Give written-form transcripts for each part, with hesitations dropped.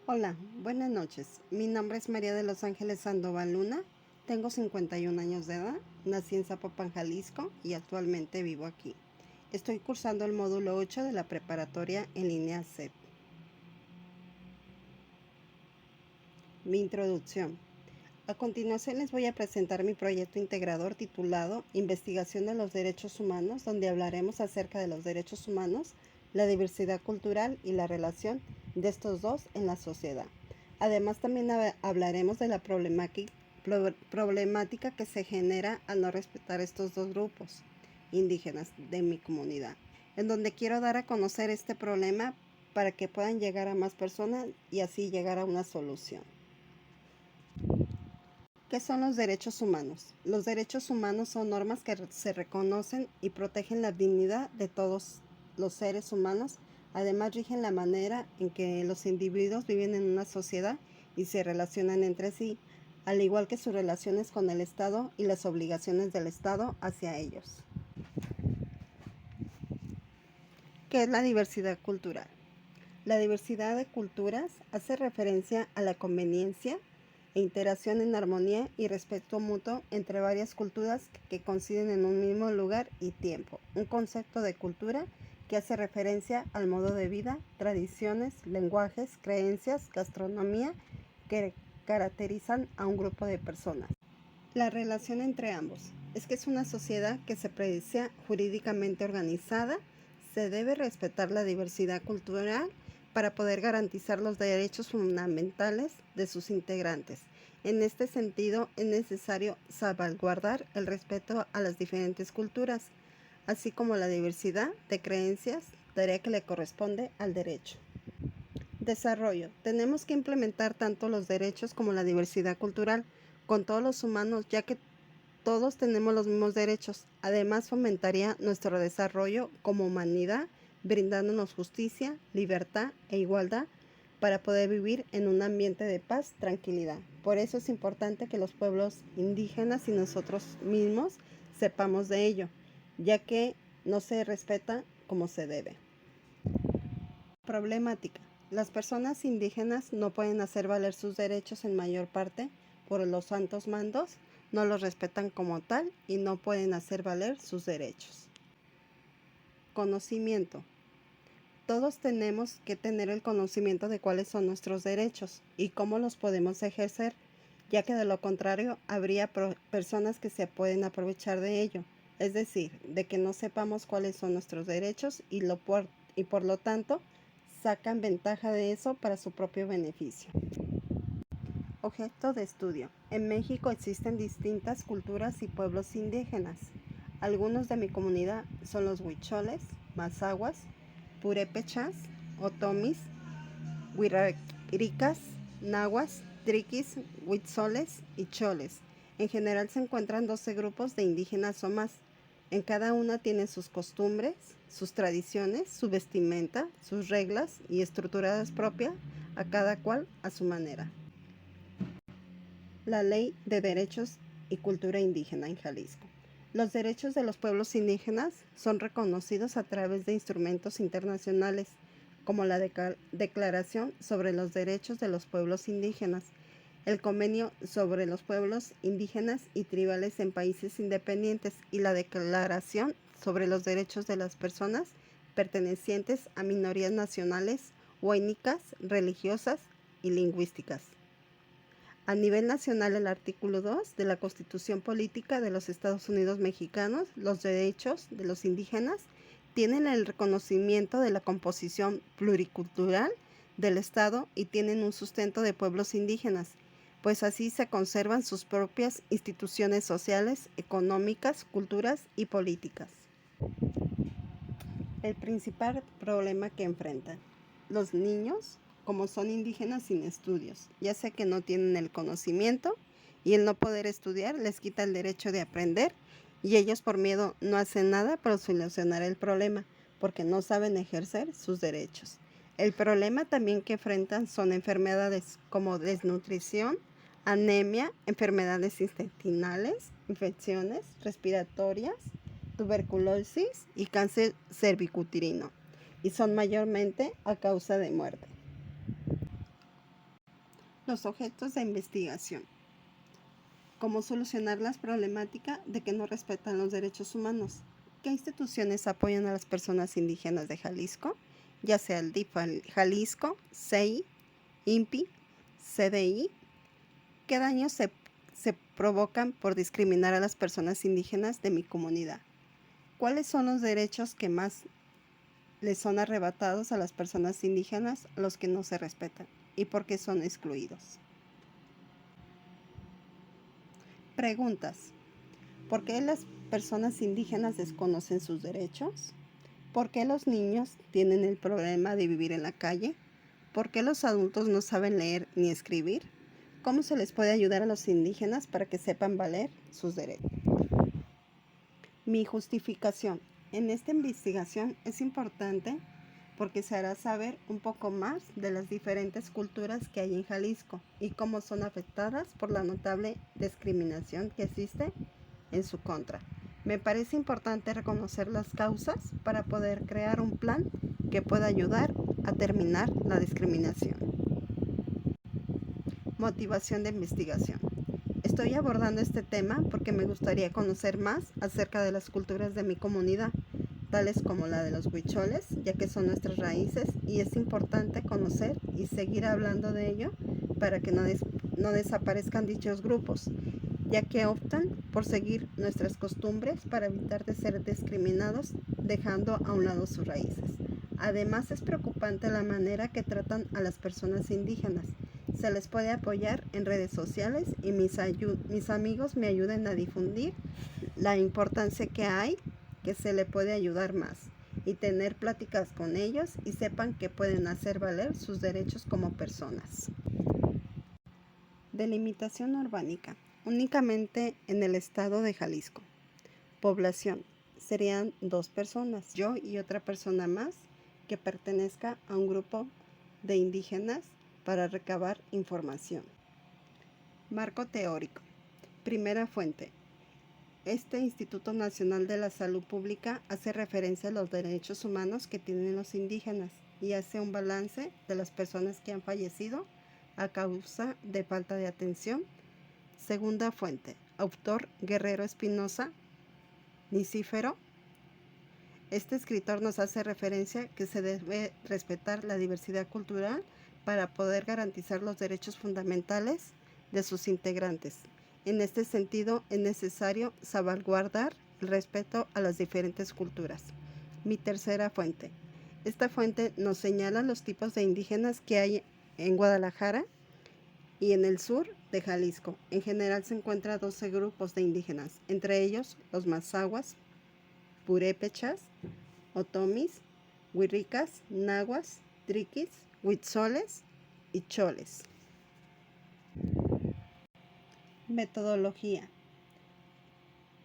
Hola, buenas noches. Mi nombre es María de los Ángeles Sandoval Luna. Tengo 51 años de edad. Nací en Zapopan, Jalisco y actualmente vivo aquí. Estoy cursando el módulo 8 de la preparatoria en línea CEP. Mi introducción. A continuación les voy a presentar mi proyecto integrador titulado Investigación de los Derechos Humanos, donde hablaremos acerca de los derechos humanos, la diversidad cultural y la relación de estos dos en la sociedad. Además, también hablaremos de la problemática que se genera al no respetar estos dos grupos indígenas de mi comunidad, en donde quiero dar a conocer este problema para que puedan llegar a más personas y así llegar a una solución. ¿Qué son los derechos humanos? Los derechos humanos son normas que se reconocen y protegen la dignidad de todos los seres humanos. Además, rigen la manera en que los individuos viven en una sociedad y se relacionan entre sí, al igual que sus relaciones con el Estado y las obligaciones del Estado hacia ellos. ¿Qué es la diversidad cultural? La diversidad de culturas hace referencia a la conveniencia e interacción en armonía y respeto mutuo entre varias culturas que coinciden en un mismo lugar y tiempo. Un concepto de cultura que hace referencia al modo de vida, tradiciones, lenguajes, creencias, gastronomía que caracterizan a un grupo de personas. La relación entre ambos es que es una sociedad que se predice jurídicamente organizada. Se debe respetar la diversidad cultural para poder garantizar los derechos fundamentales de sus integrantes. En este sentido, es necesario salvaguardar el respeto a las diferentes culturas, así como la diversidad de creencias, tarea que le corresponde al derecho. Desarrollo. Tenemos que implementar tanto los derechos como la diversidad cultural con todos los humanos, ya que todos tenemos los mismos derechos. Además, fomentaría nuestro desarrollo como humanidad, brindándonos justicia, libertad e igualdad para poder vivir en un ambiente de paz, tranquilidad. Por eso es importante que los pueblos indígenas y nosotros mismos sepamos de ello, ya que no se respeta como se debe. Problemática. Las personas indígenas no pueden hacer valer sus derechos en mayor parte por los altos mandos, no los respetan como tal y no pueden hacer valer sus derechos. Conocimiento. Todos tenemos que tener el conocimiento de cuáles son nuestros derechos y cómo los podemos ejercer, ya que de lo contrario habría personas que se pueden aprovechar de ello, es decir, de que no sepamos cuáles son nuestros derechos y por lo tanto sacan ventaja de eso para su propio beneficio. Objeto de estudio. En México existen distintas culturas y pueblos indígenas. Algunos de mi comunidad son los huicholes, mazahuas, purépechas, otomis, huiraricas, nahuas, triquis, huitzoles y choles. En general se encuentran 12 grupos de indígenas o más. En cada una tienen sus costumbres, sus tradiciones, su vestimenta, sus reglas y estructuras propias, a cada cual a su manera. La Ley de Derechos y Cultura Indígena en Jalisco. Los derechos de los pueblos indígenas son reconocidos a través de instrumentos internacionales, como la Declaración sobre los Derechos de los Pueblos Indígenas, el Convenio sobre los Pueblos Indígenas y Tribales en Países Independientes y la Declaración sobre los Derechos de las Personas pertenecientes a minorías nacionales o étnicas, religiosas y lingüísticas. A nivel nacional, el artículo 2 de la Constitución Política de los Estados Unidos Mexicanos, los derechos de los indígenas tienen el reconocimiento de la composición pluricultural del Estado y tienen un sustento de pueblos indígenas, pues así se conservan sus propias instituciones sociales, económicas, culturas y políticas. El principal problema que enfrentan los niños, como son indígenas sin estudios, ya sea que no tienen el conocimiento y el no poder estudiar les quita el derecho de aprender y ellos por miedo no hacen nada para solucionar el problema porque no saben ejercer sus derechos. El problema también que enfrentan son enfermedades como desnutrición, anemia, enfermedades intestinales, infecciones respiratorias, tuberculosis y cáncer cervicuterino, y son mayormente a causa de muerte. Los objetos de investigación. ¿Cómo solucionar la problemática de que no respetan los derechos humanos? ¿Qué instituciones apoyan a las personas indígenas de Jalisco? Ya sea el DIF Jalisco, CEI, INPI, CDI. ¿Qué daños se provocan por discriminar a las personas indígenas de mi comunidad? ¿Cuáles son los derechos que más les son arrebatados a las personas indígenas, los que no se respetan? ¿Y por qué son excluidos? Preguntas. ¿Por qué las personas indígenas desconocen sus derechos? ¿Por qué los niños tienen el problema de vivir en la calle? ¿Por qué los adultos no saben leer ni escribir? ¿Cómo se les puede ayudar a los indígenas para que sepan valer sus derechos? Mi justificación. En esta investigación es importante porque se hará saber un poco más de las diferentes culturas que hay en Jalisco y cómo son afectadas por la notable discriminación que existe en su contra. Me parece importante reconocer las causas para poder crear un plan que pueda ayudar a terminar la discriminación. Motivación de investigación. Estoy abordando este tema porque me gustaría conocer más acerca de las culturas de mi comunidad, tales como la de los huicholes, ya que son nuestras raíces y es importante conocer y seguir hablando de ello para que no desaparezcan dichos grupos, ya que optan por seguir nuestras costumbres para evitar de ser discriminados, dejando a un lado sus raíces. Además, es preocupante la manera que tratan a las personas indígenas. Se les puede apoyar en redes sociales y mis amigos me ayuden a difundir la importancia que hay, que se le puede ayudar más y tener pláticas con ellos y sepan que pueden hacer valer sus derechos como personas. Delimitación urbánica. Únicamente en el estado de Jalisco. Población. Serían 2 personas, yo y otra persona más que pertenezca a un grupo de indígenas para recabar información. Marco teórico. Primera fuente. Este Instituto Nacional de la Salud Pública hace referencia a los derechos humanos que tienen los indígenas y hace un balance de las personas que han fallecido a causa de falta de atención. Segunda fuente. Autor Guerrero Espinosa, Nicífero. Este escritor nos hace referencia que se debe respetar la diversidad cultural para poder garantizar los derechos fundamentales de sus integrantes. En este sentido, es necesario salvaguardar el respeto a las diferentes culturas. Mi tercera fuente. Esta fuente nos señala los tipos de indígenas que hay en Guadalajara y en el sur de Jalisco. En general se encuentran 12 grupos de indígenas, entre ellos los mazahuas, purépechas, otomis, huirricas, nahuas, triquis, huitzoles y choles. Metodología.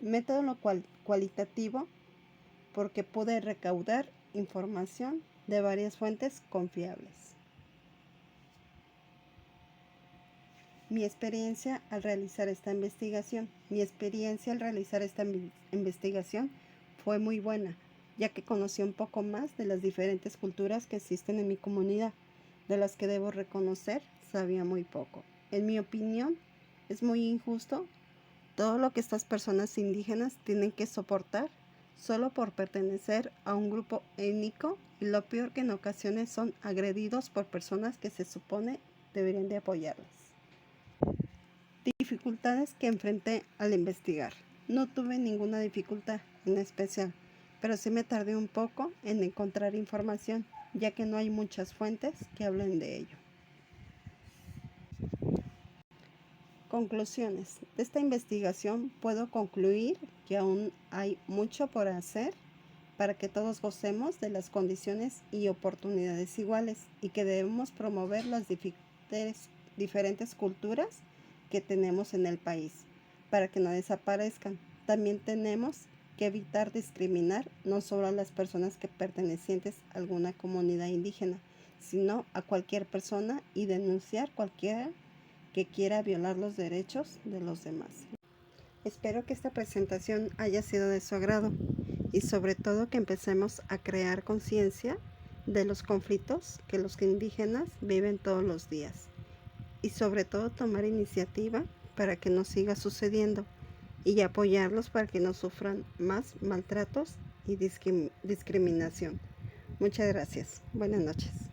Método cualitativo porque pude recaudar información de varias fuentes confiables. Mi experiencia al realizar esta investigación. Fue muy buena, ya que conocí un poco más de las diferentes culturas que existen en mi comunidad, de las que debo reconocer sabía muy poco. En mi opinión, es muy injusto todo lo que estas personas indígenas tienen que soportar solo por pertenecer a un grupo étnico y lo peor que en ocasiones son agredidos por personas que se supone deberían de apoyarlas. Dificultades que enfrenté al investigar. No tuve ninguna dificultad en especial, pero sí me tardé un poco en encontrar información, ya que no hay muchas fuentes que hablen de ello. Conclusiones. De esta investigación puedo concluir que aún hay mucho por hacer para que todos gocemos de las condiciones y oportunidades iguales y que debemos promover las diferentes culturas que tenemos en el país para que no desaparezcan. También tenemos que evitar discriminar no solo a las personas que pertenecientes a alguna comunidad indígena, sino a cualquier persona y denunciar cualquiera que quiera violar los derechos de los demás. Espero que esta presentación haya sido de su agrado y sobre todo que empecemos a crear conciencia de los conflictos que los indígenas viven todos los días y sobre todo tomar iniciativa para que no siga sucediendo y apoyarlos para que no sufran más maltratos y discriminación. Muchas gracias. Buenas noches.